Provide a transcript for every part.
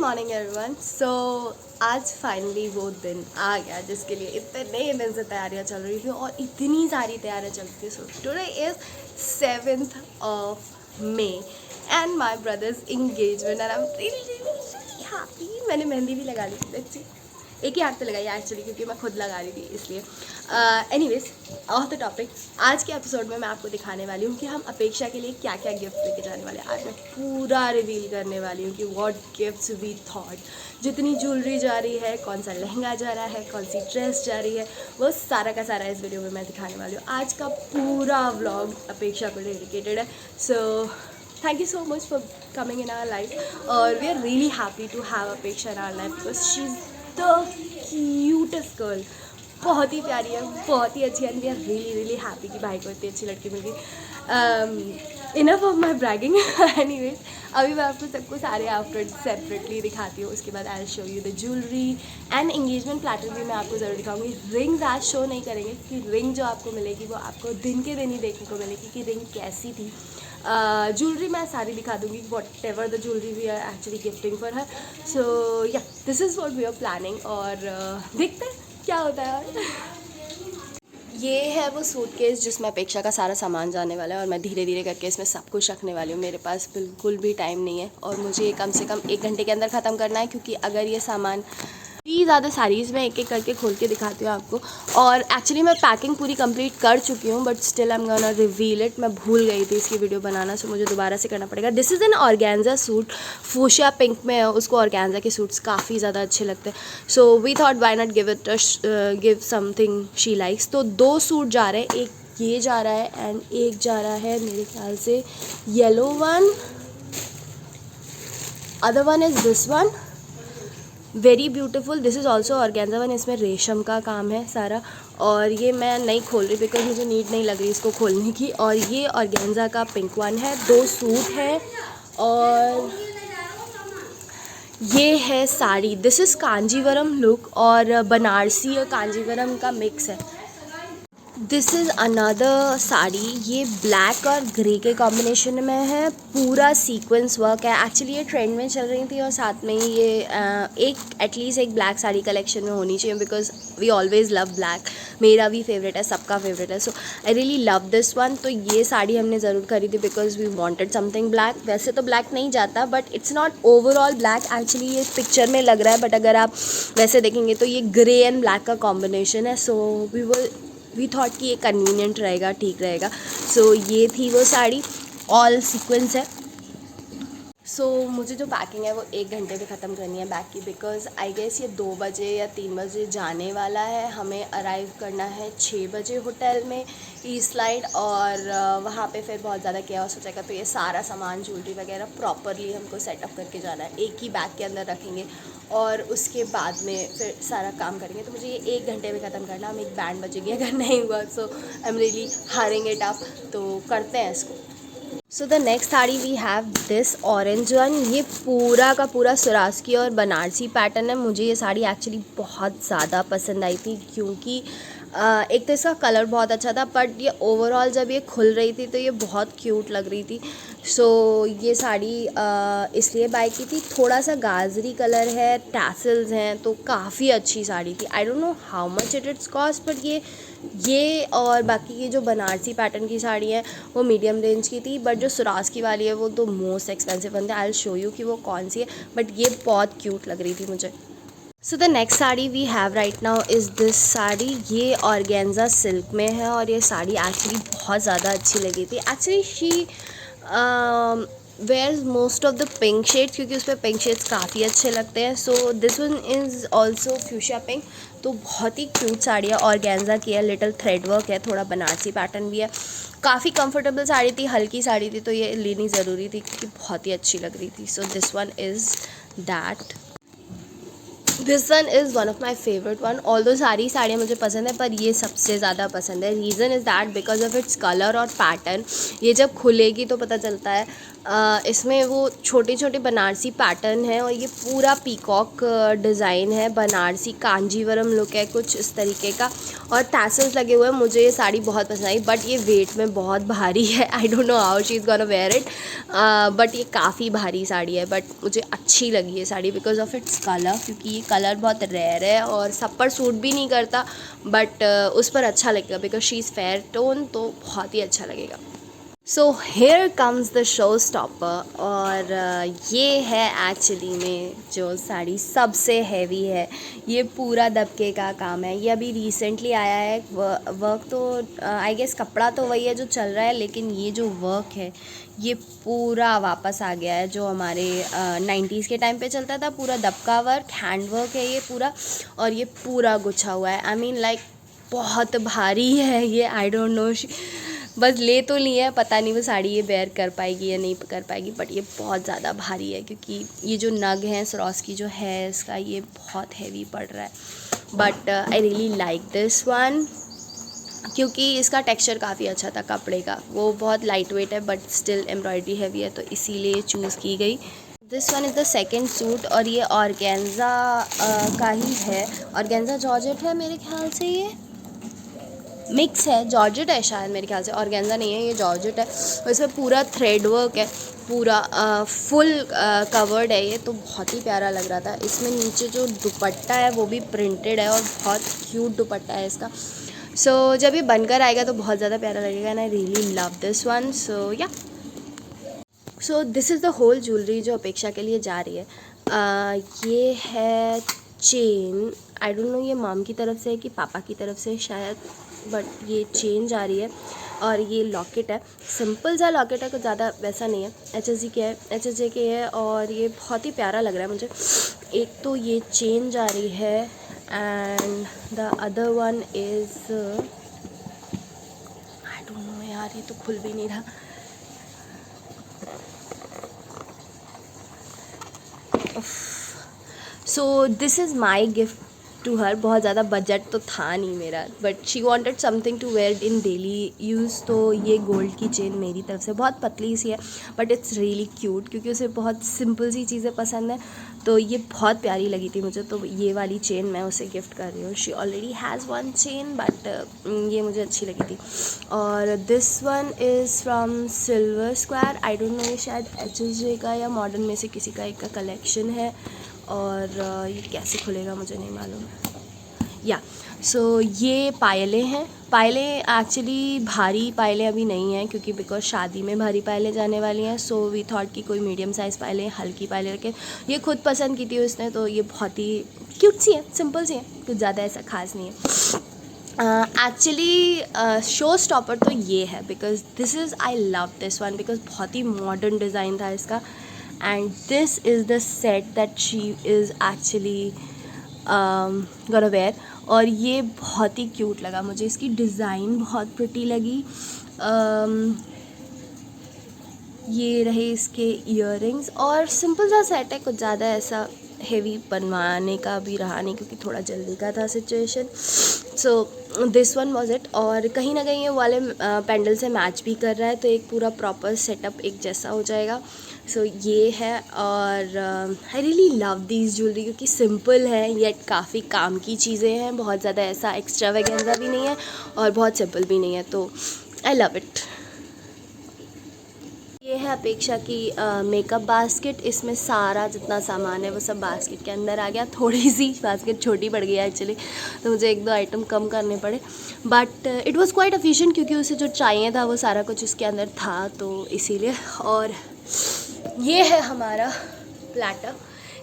Morning everyone. सो आज finally वो दिन आ गया जिसके लिए इतने दिन से तैयारियां चल रही थी और इतनी सारी तैयारियां चल रही थी। So today is 7th of May and my brothers engagement and I am really happy. मैंने मेहंदी भी लगा ली थी, अच्छी एक ही हाथ पे लगाई एक्चुअली क्योंकि मैं खुद लगा रही थी इसलिए। एनीवेज ऑफ द टॉपिक, आज के एपिसोड में मैं आपको दिखाने वाली हूँ कि हम अपेक्षा के लिए क्या क्या गिफ्ट लेके जाने वाले हैं। आज मैं पूरा रिवील करने वाली हूँ कि व्हाट गिफ्ट्स वी थॉट, जितनी ज्वेलरी जा रही है, कौन सा लहंगा जा रहा है, कौन सी ड्रेस जा रही है, वो सारा का सारा इस वीडियो में मैं दिखाने वाली हूँ। आज का पूरा व्लॉग अपेक्षा को डेडिकेटेड है। सो thank you so much for coming in our life और we are really happy to have Apeksha in our life because she's the cutest girl। बहुत ही प्यारी है, बहुत ही अच्छी है and we are really happy कि भाई को इतनी अच्छी लड़की मिल गई। Enough of my bragging. Anyways अभी मैं आपको सबको सारे आउटफिट सेपरेटली दिखाती हूँ, उसके बाद आई will show you the jewellery and engagement platter भी मैं आपको ज़रूर दिखाऊंगी। रिंग्स आज शो नहीं करेंगे क्योंकि रिंग जो आपको मिलेगी वो आपको दिन के दिन ही देखने को मिलेगी कि रिंग कैसी थी। ज्वेलरी मैं सारी दिखा दूंगी, whatever the jewellery we are actually gifting for her. So yeah this is what we are planning और देखते हैं क्या होता है। ये है वो सूटकेस जिसमें अपेक्षा का सारा सामान जाने वाला है और मैं धीरे धीरे करके इसमें सब कुछ रखने वाली हूँ। मेरे पास बिल्कुल भी टाइम नहीं है और मुझे ये कम से कम 1 घंटे के अंदर ख़त्म करना है क्योंकि अगर ये सामान इतनी ज़्यादा सारीज़ में एक एक करके खोल के दिखाती हूँ आपको। और एक्चुअली मैं पैकिंग पूरी कंप्लीट कर चुकी हूँ but still I am gonna reveal it. मैं भूल गई थी इसकी वीडियो बनाना, सो मुझे दोबारा से करना पड़ेगा। This is an organza suit, fuchsia pink में है, उसको ऑर्गेन्जा के सूट्स काफ़ी ज़्यादा अच्छे लगते हैं। So we thought why not give something she likes. तो 2 सूट जा रहे हैं, एक ये जा रहा है एंड एक जा रहा है मेरे ख्याल से yellow one, other one is this one, very beautiful. This is also organza one, इसमें रेशम का काम है सारा और ये मैं नहीं खोल रही बिकॉज मुझे नीड नहीं लग रही इसको खोलने की। और ये ऑर्गेन्जा का पिंक वन है, 2 सूट है और ये है sari. This is Kanjeevaram look और बनारसी और कांजीवरम का मिक्स है। दिस इज़ अनदर साड़ी, ये ब्लैक और ग्रे के कॉम्बिनेशन में है, पूरा सीक्वेंस वर्क है। एक्चुअली ये ट्रेंड में चल रही थी और साथ में ही ये एक एटलीस्ट एक ब्लैक साड़ी कलेक्शन में होनी चाहिए because we always love black. मेरा भी फेवरेट है, सबका फेवरेट है। So I really love this one. तो ये साड़ी हमने ज़रूर खरीदी because we wanted something black. वैसे तो ब्लैक नहीं जाता but it's not overall black, actually ये पिक्चर में लग रहा है बट अगर आप वैसे देखेंगे तो ये ग्रे एंड ब्लैक का कॉम्बिनेशन है। सो वी थॉट कि ये कन्वीनियंट रहेगा, ठीक रहेगा। सो ये थी वो साड़ी, ऑल सीक्वेंस है। सो मुझे जो पैकिंग है वो 1 घंटे में ख़त्म करनी है बैग की बिकॉज आई गेस ये 2 बजे या 3 बजे जाने वाला है। हमें अराइव करना है 6 बजे होटल में ईस्ट लाइट और वहाँ पे फिर बहुत ज़्यादा केओस हो जाएगा। तो ये सारा सामान ज्वेलरी वगैरह प्रॉपरली हमको सेटअप करके जाना है, एक ही बैग के अंदर रखेंगे और उसके बाद में फिर सारा काम करेंगे। तो मुझे ये 1 घंटे में ख़त्म करना। हम एक बैंड बजेगी अगर नहीं हुआ। So I am really hurrying it up, तो करते हैं इसको। So the next sari we have this orange one. ये पूरा का पूरा सुरास्की और बनारसी पैटर्न है। मुझे ये साड़ी एक्चुअली बहुत ज़्यादा पसंद आई थी क्योंकि एक तो इसका कलर बहुत अच्छा था बट ये ओवरऑल जब ये खुल रही थी तो ये बहुत क्यूट लग रही थी। सो ये साड़ी इसलिए बाय की थी। थोड़ा सा गाजरी कलर है, टैसल्स हैं, तो काफ़ी अच्छी साड़ी थी। आई don't know how much it's cost but ये और बाकी ये जो बनारसी पैटर्न की साड़ी है वो मीडियम रेंज की थी बट जो सुरास्की वाली है वो तो मोस्ट एक्सपेंसिव बनती है। आई विल शो यू कि वो कौन सी है बट ये बहुत क्यूट लग रही थी मुझे। So the next sari we have right now is this sari. ये ऑर्गेन्जा सिल्क में है और ये साड़ी एक्चुअली बहुत ज़्यादा अच्छी लगी थी। Actually she wears most of the pink shades क्योंकि उस पर पिंक शेड्स काफ़ी अच्छे लगते हैं। So this one is also fuchsia pink. तो बहुत ही क्यूट साड़ी है, ऑर्गेन्जा की है, लिटिल थ्रेड वर्क है, थोड़ा बनारसी पैटर्न भी है। काफ़ी कंफर्टेबल साड़ी थी, हल्की साड़ी थी, तो ये लेनी ज़रूरी थी क्योंकि बहुत ही अच्छी लग रही थी। सो this one is that. This one is one of my favourite one. Although सारी साड़ियाँ मुझे पसंद है पर ये सबसे ज़्यादा पसंद है। Reason is that because of its colour और पैटर्न। ये जब खुलेगी तो पता चलता है इसमें वो छोटे छोटे बनारसी पैटर्न है और ये पूरा पीकॉक डिज़ाइन है, बनारसी कांजीवरम लुक है कुछ इस तरीके का, और टैसल्स लगे हुए हैं। मुझे ये साड़ी बहुत पसंद आई, बट ये वेट में बहुत भारी है। I don't know how she is gonna wear it, but ये काफ़ी भारी साड़ी है, बट मुझे अच्छी लगी ये sari because of its colour, क्योंकि ये कलर बहुत रेयर है और सब पर सूट भी नहीं करता, बट उस पर अच्छा लगेगा because she is fair tone, तो बहुत ही अच्छा लगेगा। So here comes the show stopper, और ये है एक्चुअली में जो साड़ी सबसे हैवी है। ये पूरा दबके का काम है, ये अभी रिसेंटली आया है। वर्क तो आई गेस कपड़ा तो वही है जो चल रहा है, लेकिन ये जो वर्क है ये पूरा वापस आ गया है जो हमारे 90s के टाइम पे चलता था। पूरा दबका वर्क, हैंड वर्क है ये पूरा, और ये पूरा गुच्छा हुआ है। आई मीन लाइक बहुत भारी है ये। आई डोंट नो, बस ले तो ली है, पता नहीं वो साड़ी ये बेयर कर पाएगी या नहीं कर पाएगी, बट ये बहुत ज़्यादा भारी है क्योंकि ये जो नग है स्वराज जो है इसका, ये बहुत हैवी पड़ रहा है। But I really like this one क्योंकि इसका टेक्सचर काफ़ी अच्छा था कपड़े का। वो बहुत लाइट वेट है बट स्टिल एम्ब्रॉयडरी हैवी है, तो इसीलिए चूज़ की गई। This one is the second suit, और ये ऑर्गेन्जा का ही है। ऑर्गेन्जा जॉर्जेट है मेरे ख्याल से, ये मिक्स है, जॉर्जेट है शायद मेरे ख्याल से, ऑर्गेन्जा नहीं है, ये जॉर्जेट है। इसमें पूरा थ्रेड वर्क है, पूरा फुल कवर्ड है ये, तो बहुत ही प्यारा लग रहा था। इसमें नीचे जो दुपट्टा है वो भी प्रिंटेड है और बहुत क्यूट दुपट्टा है इसका। सो जब ये बनकर आएगा तो बहुत ज़्यादा प्यारा लगेगा, and I really love this one. So yeah, so this is the whole jewellery जो अपेक्षा के लिए जा रही है। ये है चेन, आई डोंट नो ये मॉम की तरफ से है कि पापा की तरफ से शायद, बट ये चेन जा रही है। और ये लॉकेट है, सिंपल सा लॉकेट है, कुछ ज़्यादा वैसा नहीं है। HSG के है, HSG के है, और ये बहुत ही प्यारा लग रहा है मुझे। एक तो ये चेन जा रही है, and the other one is I don't know यार, ये तो खुल भी नहीं रहा। So this is my gift to her. बहुत ज़्यादा बजट तो था नहीं मेरा, but she wanted something to wear in daily use, तो ये गोल्ड की चेन मेरी तरफ से, बहुत पतली सी है बट इट्स रियली क्यूट, क्योंकि उसे बहुत सिंपल सी चीज़ें पसंद है, तो ये बहुत प्यारी लगी थी मुझे, तो ये वाली चेन मैं उसे गिफ्ट कर रही हूँ। She already has one chain, but ये मुझे अच्छी लगी थी। और this one is from silver square, I don't know ये शायद HSG का या मॉडर्न में से किसी का एक का कलेक्शन है, और ये कैसे खुलेगा मुझे नहीं मालूम या। सो ये पायलें हैं। पायलें एक्चुअली भारी पायलें अभी नहीं हैं, क्योंकि बिकॉज शादी में भारी पायलें जाने वाली हैं, सो वी थॉट कि कोई मीडियम साइज़ पायलें, हल्की पायलें रखें। ये खुद पसंद की थी उसने, तो ये बहुत ही क्यूट सी है, सिंपल सी है, कुछ ज़्यादा ऐसा खास नहीं है। एक्चुअली शो स्टॉपर तो ये है, because this is, I love this one because बहुत ही मॉडर्न डिज़ाइन था इसका, and this is the set that she is actually gonna wear। और ये बहुत ही क्यूट लगा मुझे, इसकी डिज़ाइन बहुत प्रिटी लगी। ये रहे इसके इयररिंग्स, और सिंपल सा सेट है, कुछ ज़्यादा ऐसा हेवी बनवाने का भी रहा नहीं, क्योंकि थोड़ा जल्दी का था situation. So this one was it, और कहीं ना कहीं ये वाले पेंडल से मैच भी कर रहा है, तो एक पूरा प्रॉपर सेटअप एक जैसा हो जाएगा। सो ये है, और आई रियली लव दीज ज्वेलरी, क्योंकि सिंपल है येट काफ़ी काम की चीज़ें हैं, बहुत ज़्यादा ऐसा एक्स्ट्रा वगैरह भी नहीं है और बहुत सिंपल भी नहीं है, तो आई लव इट। ये है अपेक्षा की मेकअप बास्केट। इसमें सारा जितना सामान है वो सब बास्केट के अंदर आ गया। थोड़ी सी बास्केट छोटी पड़ गई है एक्चुअली, तो मुझे एक दो आइटम कम करने पड़े, but it was quite efficient, क्योंकि उसे जो चाहिए था वो सारा कुछ उसके अंदर था, तो इसीलिए। और ये है हमारा प्लेटर।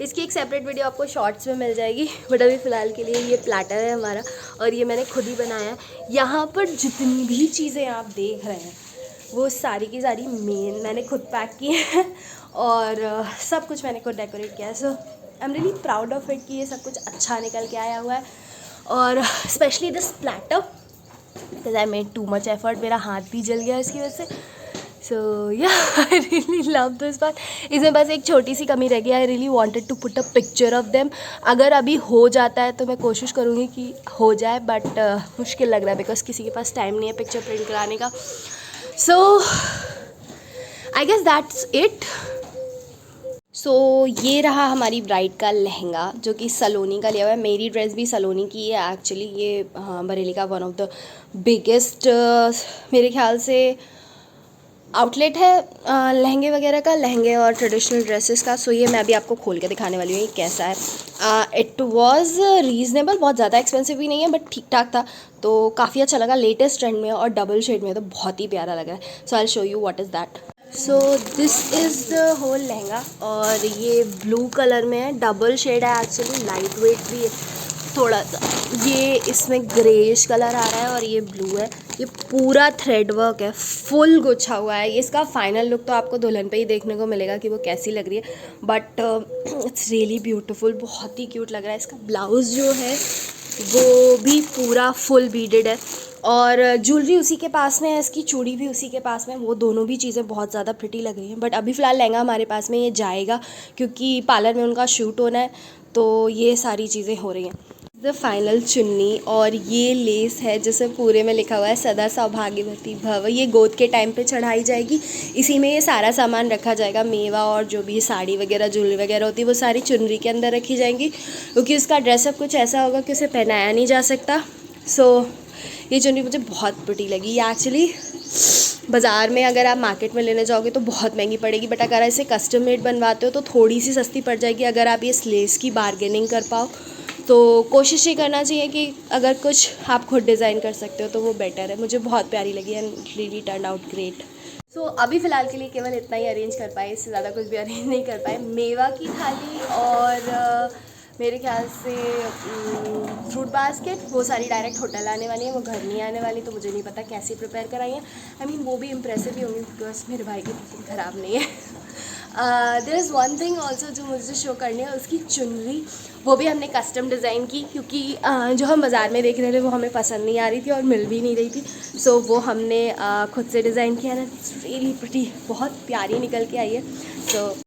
इसकी एक सेपरेट वीडियो आपको शॉर्ट्स में मिल जाएगी, बट अभी फ़िलहाल के लिए ये प्लेटर है हमारा, और ये मैंने खुद ही बनाया है। यहाँ पर जितनी भी चीज़ें आप देख रहे हैं वो सारी की सारी मैंने खुद पैक की है, और सब कुछ मैंने खुद डेकोरेट किया है। So I am really proud of it कि ये सब कुछ अच्छा निकल के आया हुआ है, और specially this platter because I made too much effort. मेरा हाथ भी जल गया इसकी वजह से। So yeah, I really love this part. इसमें बस एक छोटी सी कमी रह गई, I really wanted to put a picture of them. अगर अभी हो जाता है तो मैं कोशिश करूँगी कि हो जाए, बट मुश्किल लग रहा है बिकॉज किसी के पास टाइम नहीं है पिक्चर प्रिंट कराने का। सो आई गेस दैट्स इट। सो ये रहा हमारी ब्राइड का लहंगा जो कि सलोनी का लिया हुआ है। मेरी ड्रेस भी सलोनी की है एक्चुअली। ये बरेली का वन ऑफ द बिगेस्ट मेरे ख्याल से आउटलेट है लहंगे वगैरह का, लहंगे और ट्रेडिशनल ड्रेसेस का। सो ये मैं अभी आपको खोल के दिखाने वाली हूँ ये कैसा है। इट वाज रीज़नेबल, बहुत ज़्यादा एक्सपेंसिव भी नहीं है बट ठीक ठाक था, तो काफ़ी अच्छा लगा। लेटेस्ट ट्रेंड में और डबल शेड में तो बहुत ही प्यारा लग रहा है। So I will show you what is that. So this is the whole lehenga और ये ब्लू कलर में है, डबल शेड है एक्चुअली, लाइट वेट भी है थोड़ा सा। ये इसमें ग्रेइश कलर आ रहा है और ये ब्लू है। ये पूरा थ्रेड वर्क है, फुल गुच्छा हुआ है। इसका फाइनल लुक तो आपको दुल्हन पे ही देखने को मिलेगा कि वो कैसी लग रही है, बट इट्स रियली ब्यूटीफुल, बहुत ही क्यूट लग रहा है। इसका ब्लाउज़ जो है वो भी पूरा फुल बीडेड है और ज्वेलरी उसी के पास में है, इसकी चूड़ी भी उसी के पास में, वो दोनों भी चीज़ें बहुत ज़्यादा प्रिटी लग रही हैं। बट अभी फ़िलहाल लहंगा हमारे पास में ये जाएगा क्योंकि पार्लर में उनका शूट होना है, तो ये सारी चीज़ें हो रही हैं। द फाइनल चुन्नी और ये लेस है जिसे पूरे में लिखा हुआ है सदा सौभाग्यवती भव। ये गोद के टाइम पे चढ़ाई जाएगी, इसी में ये सारा सामान रखा जाएगा, मेवा और जो भी साड़ी वगैरह ज्वेलरी वगैरह होती है वो सारी चुनरी के अंदर रखी जाएंगी क्योंकि उसका ड्रेसअप कुछ ऐसा होगा कि उसे पहनाया नहीं जा सकता। सो ये चुन्नी मुझे बहुत प्रिटी लगी। ये एक्चुअली बाज़ार में अगर आप मार्केट में लेने जाओगे तो बहुत महंगी पड़ेगी, बट अगर इसे कस्टम मेड बनवाते हो तो थोड़ी सी सस्ती पड़ जाएगी अगर आप ये लेस की बार्गेनिंग कर पाओ। तो कोशिश ये करना चाहिए कि अगर कुछ आप खुद डिज़ाइन कर सकते हो तो वो बेटर है। मुझे बहुत प्यारी लगी and really turn out great. So अभी फ़िलहाल के लिए केवल इतना ही अरेंज कर पाए, इससे ज़्यादा कुछ भी अरेंज नहीं कर पाए। मेवा की थाली और मेरे ख्याल से फ्रूट बास्केट, वो सारी डायरेक्ट होटल आने वाली है, वो घर नहीं आने वाली, तो मुझे नहीं पता कैसे प्रिपेयर कराई हैं। आई मीन वो भी इम्प्रेसिव ही होंगी बिकॉज मेरे भाई की पसंद ख़राब नहीं है। There is one thing also जो मुझे शो करनी है, उसकी चुनरी, वो भी हमने कस्टम डिज़ाइन की क्योंकि जो हम बाज़ार में देख रहे थे वो हमें पसंद नहीं आ रही थी और मिल भी नहीं रही थी। सो वो हमने खुद से डिज़ाइन किया ना, इट्स रियली प्रिटी, बहुत प्यारी निकल के आई है। सो